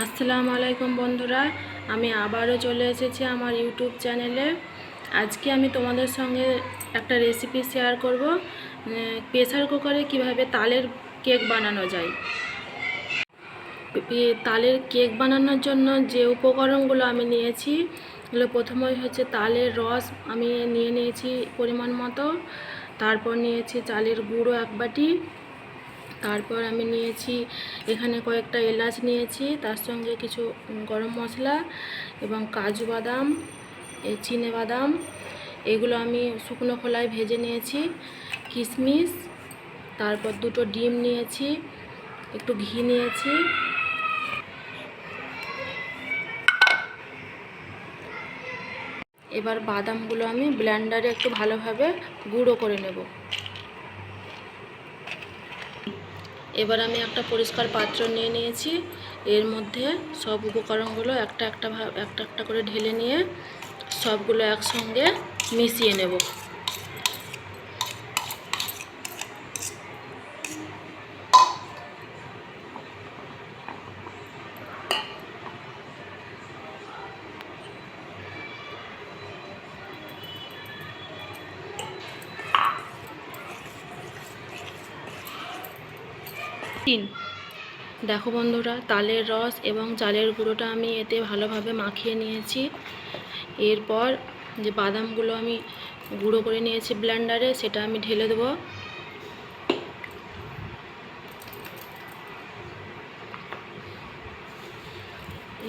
আসসালামু আলাইকুম বন্ধুরা, আমি আবারও চলে এসেছি আমার ইউটিউব চ্যানেলে। আজকে আমি তোমাদের সঙ্গে একটা রেসিপি শেয়ার করব, প্রেসার কুকারে কিভাবে তালের কেক বানানো যায়। তালের কেক বানানোর জন্য যে উপকরণগুলো আমি নিয়েছি, এগুলো প্রথমেই হচ্ছে তালের রস আমি নিয়ে নিয়েছি পরিমাণ মতো। তারপর নিয়েছি চালের গুঁড়ো 1 বাটি। তারপর আমি নিয়েছি এখানে কয়েকটা এলাচ নিয়েছি, তার সঙ্গে কিছু গরম মশলা এবং কাজু বাদাম, চিনে বাদাম, এগুলো আমি শুকনো খোলায় ভেজে নিয়েছি, কিশমিশ, তারপর 2টো ডিম নিয়েছি, একটু ঘি নিয়েছি। এবার বাদামগুলো আমি ব্লেন্ডারে একটু ভালোভাবে গুঁড়ো করে নেব। এবার আমি একটা পরিষ্কার পাত্র নিয়ে নিয়েছি, এর মধ্যে সব উপকরণগুলো একটা একটা করে ঢেলে নিয়ে সবগুলো একসঙ্গে মিশিয়ে নেব। দেখো বন্ধুরা, তালের রস এবং চালের গুঁড়োটা আমি এতে ভালোভাবে মাখিয়ে নিয়েছি। এরপর যে বাদামগুলো আমি গুঁড়ো করে নিয়েছি ব্লেন্ডারে, সেটা আমি ঢেলে দেবো।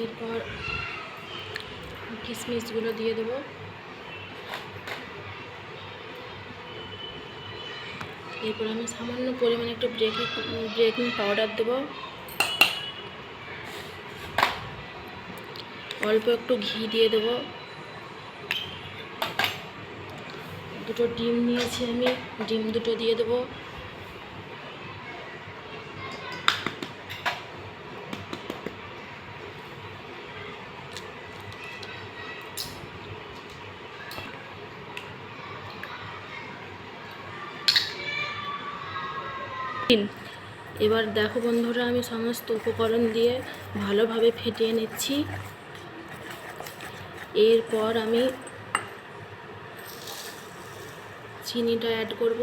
এরপর কিশমিশগুলো দিয়ে দেবো। এরপর আমি সামান্য পরিমাণে একটু বেকিং পাউডার দেবো, অল্প একটু ঘি দিয়ে দেবো, 2টো ডিম নিয়েছি আমি, ডিম 2টো দিয়ে দেবো। এবার দেখো বন্ধুরা, আমি সমস্ত উপকরণ দিয়ে ভালোভাবে ফেটিয়ে নিচ্ছি। এরপর আমি চিনিটা অ্যাড করব।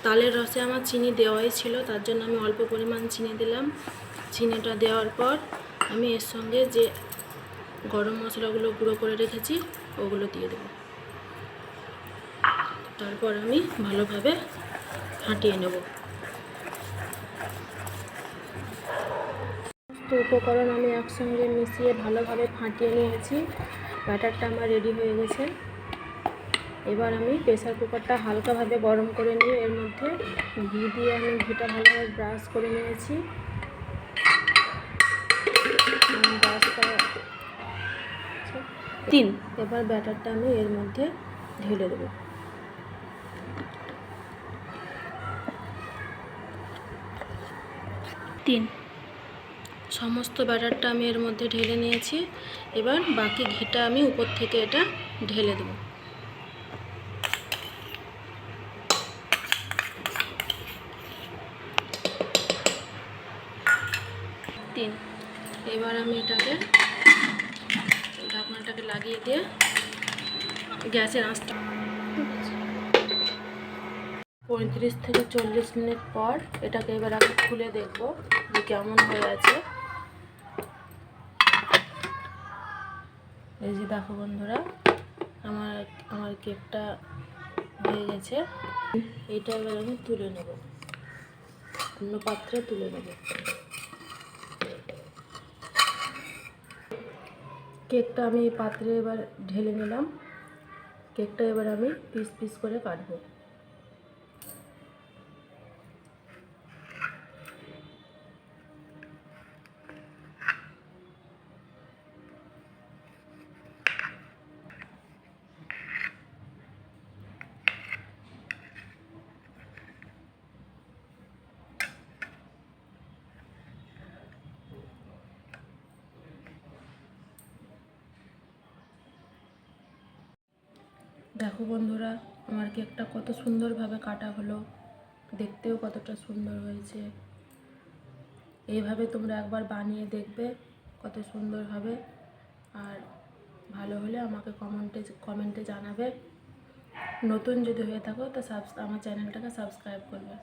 তালের রসে আমার চিনি দেওয়াই ছিল, তার জন্য আমি অল্প পরিমাণ চিনি দিলাম। চিনিটা দেওয়ার পর আমি এর সঙ্গে যে গরম মশলাগুলো গুঁড়ো করে রেখেছি ওগুলো দিয়ে দেব। তারপর আমি ভালোভাবে ফাটিয়ে নেব। উপকরণ আমি একসঙ্গে মিশিয়ে ভালোভাবে ফাটিয়ে নিয়েছি। ব্যাটারটা আমার রেডি হয়ে গেছে। এবার আমি প্রেসার কুকারটা হালকাভাবে গরম করে নিয়ে এর মধ্যে ঘি দিয়ে আমি ঘিটা ভালোভাবে ব্রাশ করে নিয়েছি। এবার ব্যাটারটা আমি এর মধ্যে ঢেলে দেবো। সমস্ত ব্যাটারটা আমি এর মধ্যে ঢেলে নিয়েছি। এবার বাকি ঘিটা আমি উপর থেকে এটা ঢেলে দেবো। এবার আমি এটাকে ঢাকনাটাকে লাগিয়ে দিয়ে গ্যাসের আঁচটা 35 থেকে 40 মিনিট পর এটাকে এবার আমি খুলে দেখব যে কেমন হয়ে আছে। এই যে দেখো বন্ধুরা, আমার কেকটা হয়ে গেছে। এটা এবার আমি তুলে নেব, অন্য পাত্রে তুলে নেব। কেকটা আমি এই পাত্রে এবার ঢেলে নিলাম। কেকটা এবার আমি পিস পিস করে কাটবো। দেখো বন্ধুরা, আমার কেকটা কত সুন্দরভাবে কাটা হলো, দেখতেও কতটা সুন্দর হয়েছে। এইভাবে তোমরা একবার বানিয়ে দেখবে, কত সুন্দর হবে। আর ভালো হলে আমাকে কমেন্টে জানাবে। নতুন যদি হয়ে থাকো তো আমার চ্যানেলটাকে সাবস্ক্রাইব করবে।